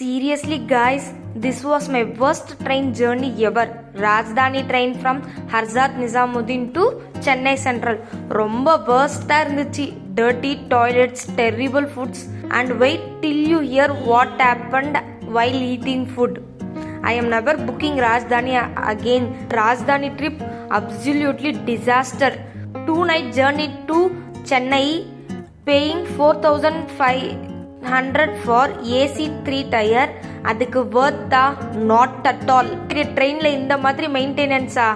Seriously guys, this was my worst train journey ever. Rajdhani train from Hazrat Nizamuddin to Chennai Central. ரொம்ப worst இருந்துச்சு. Dirty toilets, terrible foods, and wait till you hear what happened while eating food. I am never booking Rajdhani again. Rajdhani trip absolutely disaster. 2-night journey to Chennai, paying 4,500 for AC 3 tire. அதுக்கு Wardha? Not at all. ட்ரெயினில் இந்த மாதிரி மெயின்டெனன்ஸா?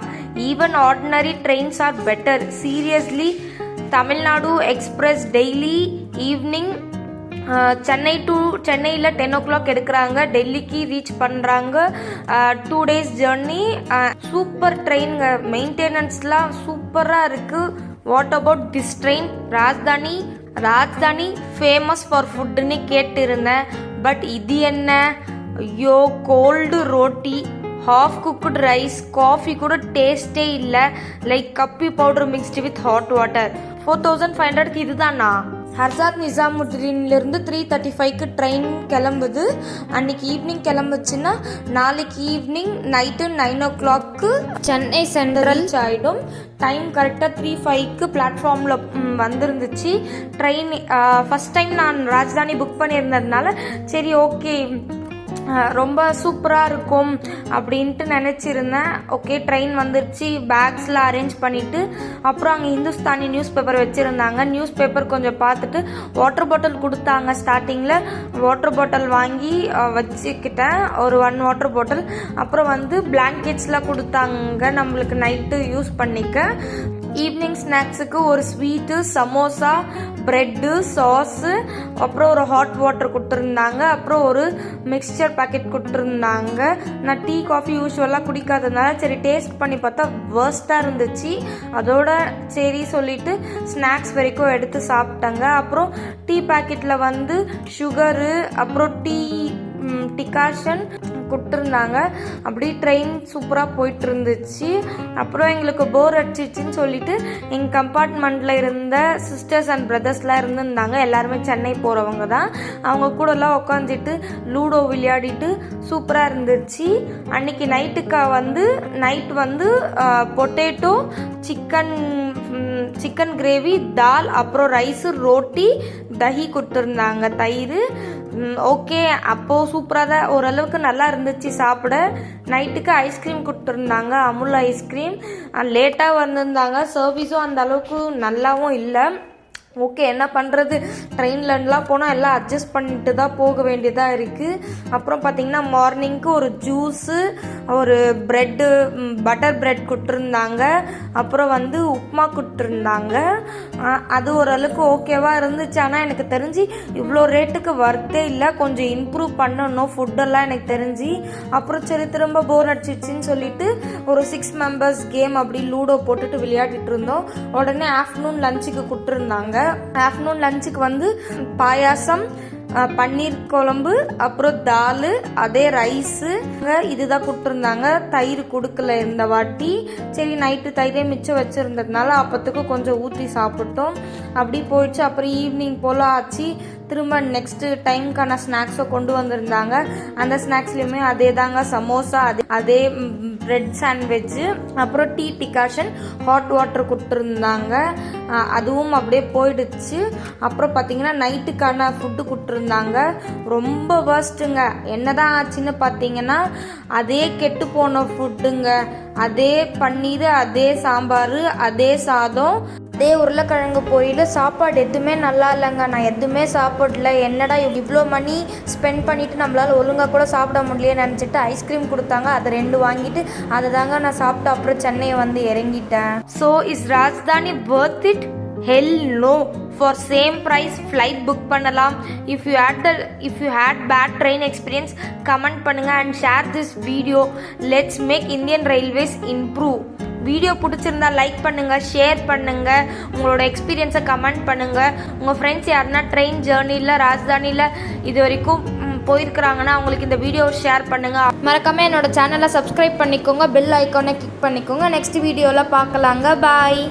Even ordinary trains are better. Seriously, Tamil Nadu express daily evening சென்னையில் 10 o'clock எடுக்கிறாங்க, டெல்லிக்கு reach பண்ணுறாங்க. 2 days journey. Super ட்ரெயின்ங்க, மெயின்டெனன்ஸ்லாம் சூப்பராக இருக்குது. What about this train? Rajdhani famous for ஃபுட்டுன்னு கேட்டிருந்தேன். பட் இது என்ன? ஐயோ, cold roti, half cooked rice, coffee கூட டேஸ்டே இல்லை. Like coffee powder mixed with hot water. 4,500 இதுதானா? ஹர்சாத் நிசாமுddinலேருந்து 3:35 ட்ரெயின் கிளம்புது. அன்னைக்கு ஈவினிங் கிளம்புச்சுன்னா நாளைக்கு evening night 9 o'clock Chennai central ஆகிடும். டைம் கரெக்டாக 3:05 பிளாட்ஃபார்மில் வந்துருந்துச்சு ட்ரெயின். ஃபஸ்ட் டைம் நான் ராஜ்தானி புக் பண்ணியிருந்ததுனால சரி ஓகே ரொம்ப சூப்பராக இருக்கும் அப்படின்ட்டு நினச்சிருந்தேன். ஓகே, ட்ரெயின் வந்துருச்சு. பேக்ஸ்லாம் அரேஞ்ச் பண்ணிவிட்டு அப்புறம் அங்கே ஹிந்துஸ்தானி நியூஸ் பேப்பர் வச்சுருந்தாங்க. நியூஸ் பேப்பர் கொஞ்சம் பார்த்துட்டு வாட்டர் பாட்டில் கொடுத்தாங்க. ஸ்டார்டிங்கில் வாட்டர் பாட்டில் வாங்கி வச்சுக்கிட்டேன், ஒரு 1 வாட்டர் பாட்டில். அப்புறம் பிளாங்கெட்ஸ்லாம் கொடுத்தாங்க நம்மளுக்கு நைட்டு யூஸ் பண்ணிக்க. ஈவினிங் ஸ்நாக்ஸுக்கு ஒரு ஸ்வீட்டு, சமோசா, ப்ரெட்டு, சாஸு, அப்புறம் ஒரு ஹாட் வாட்டர் கொடுத்துருந்தாங்க. அப்புறம் ஒரு மிக்சர் பேக்கெட் கொடுத்துருந்தாங்க. நான் டீ காஃபி யூஸ்வலாக குடிக்காததுனால சரி டேஸ்ட் பண்ணி பார்த்தா வேர்ஸ்ட்டாக இருந்துச்சு. அதோட சரி சொல்லிட்டு ஸ்நாக்ஸ் வரைக்கும் எடுத்து சாப்பிட்டாங்க. அப்புறம் டீ பேக்கெட்டில் சுகரு, அப்புறம் டீ டிகாஷன் கொடுத்துருந்தாங்க. அப்படி ட்ரெயின் சூப்பராக போயிட்டு இருந்துச்சு. அப்புறம் எங்களுக்கு போர் அடிச்சிச்சின்னு சொல்லிட்டு எங்கள் கம்பார்ட்மெண்ட்டில் இருந்த சிஸ்டர்ஸ் அண்ட் பிரதர்ஸ்லாம் இருந்துருந்தாங்க. எல்லாருமே சென்னை போகிறவங்க தான். அவங்க கூடலாம் உட்காந்துட்டு லூடோ விளையாடிட்டு சூப்பராக இருந்துச்சு. அன்னைக்கு நைட்டு பொட்டேட்டோ, சிக்கன் கிரேவி, தால், அப்புறம் ரைஸு, ரோட்டி, தஹி கொடுத்துருந்தாங்க, தயிர். ஓகே, அப்போது சூப்பராக தான், ஓரளவுக்கு நல்லா இருந்துச்சு சாப்பிட. நைட்டுக்கு ஐஸ்கிரீம் கொடுத்துருந்தாங்க, அமுல் ஐஸ்கிரீம். லேட்டாக வந்திருந்தாங்க. சர்வீஸும் அந்த அளவுக்கு நல்லாவும் இல்லை. ஓகே, என்ன பண்ணுறது, ட்ரெயின்லலாம் போனால் எல்லாம் அட்ஜஸ்ட் பண்ணிட்டு தான் போக வேண்டியதாக இருக்குது. அப்புறம் பார்த்திங்கன்னா மார்னிங்க்கு ஒரு ஜூஸு, ஒரு ப்ரெட்டு, பட்டர் ப்ரெட் கொடுத்துருந்தாங்க. அப்புறம் உப்புமா கொடுத்துருந்தாங்க. அது ஓரளவுக்கு ஓகேவாக இருந்துச்சு. ஆனால் எனக்கு தெரிஞ்சு இவ்வளோ ரேட்டுக்கு வர்த்தே இல்லை, கொஞ்சம் இம்ப்ரூவ் பண்ணணும் ஃபுட்டெல்லாம் எனக்கு தெரிஞ்சு. அப்புறம் சரி திரும்ப போர் அடிச்சிச்சின்னு சொல்லிட்டு ஒரு 6 members கேம் அப்படி லூடோ போட்டுட்டு விளையாடிட்டு இருந்தோம். உடனே ஆஃப்டர்நூன் லஞ்சுக்கு கொடுத்துருந்தாங்க. ஆஃப்டர்நூன் லஞ்சுக்கு பாயாசம், பன்னீர் குழம்பு, அப்புறம் தால், அதே ரைஸு, இதுதான் கொடுத்துருந்தாங்க. தயிர் கொடுக்கல இந்த வாட்டி. சரி நைட்டு தயிரே மிச்சம் வச்சுருந்ததுனால அப்போத்துக்கு கொஞ்சம் ஊற்றி சாப்பிட்டோம். அப்படி போயிடுச்சு. அப்புறம் ஈவினிங் போல் ஆச்சு. திரும்ப நெக்ஸ்ட்டு டைமுக்கான ஸ்நாக்ஸை கொண்டு வந்திருந்தாங்க. அந்த ஸ்நாக்ஸ்லேயுமே அதே தாங்க, சமோசா, அதே பிரெட் சாண்ட்விட்சு, அப்புறம் டீ டிகாஷன், ஹாட் வாட்டர் கொடுத்துருந்தாங்க. அதுவும் அப்படியே போயிடுச்சு. அப்புறம் பார்த்திங்கன்னா நைட்டுக்கான ஃபுட்டு கொடுத்துருந்தாங்க. ரொம்ப வேர்ஸ்ட்டுங்க. என்னதான் ஆச்சுன்னு பார்த்தீங்கன்னா அதே கெட்டு போன ஃபுட்டுங்க. அதே பன்னீர், அதே சாம்பார், அதே சாதம், அதே உருளைக்கிழங்கு பொரியல். சாப்பாடு எதுவுமே நல்லா இல்லைங்க. நான் எதுவுமே சாப்பிடல. என்னடா இவ்வளோ மணி ஸ்பெண்ட் பண்ணிவிட்டு நம்மளால் ஒழுங்காக கூட சாப்பிட முடியலையே நினச்சிட்டு ஐஸ்கிரீம் கொடுத்தாங்க. அதை 2 வாங்கிட்டு அதை தாங்க நான் சாப்பிட்டு அப்புறம் சென்னையை இறங்கிட்டேன். So is Rajdhani worth it? Hell no. For same price flight book பண்ணலாம். If you had bad train experience, comment பண்ணுங்க and share this video. Let's make Indian Railways improve. Video பிடிச்சிருந்தா லைக் பண்ணுங்க, ஷேர் பண்ணுங்க, உங்களோட எக்ஸ்பீரியன்ஸை கமெண்ட் பண்ணுங்க. உங்கள் friends யாருன்னா ட்ரெயின் ஜேர்னியில் ராஜ்தானியில் இது வரைக்கும் போயிருக்கிறாங்கன்னா அவங்களுக்கு இந்த வீடியோ ஷேர் பண்ணுங்க. மறக்காம என்னோட சேனலை சப்ஸ்கிரைப் பண்ணிக்கோங்க, பெல் ஐக்கானை கிளிக் பண்ணிக்கோங்க. நெக்ஸ்ட் வீடியோவில் பார்க்கலாங்க. பாய்.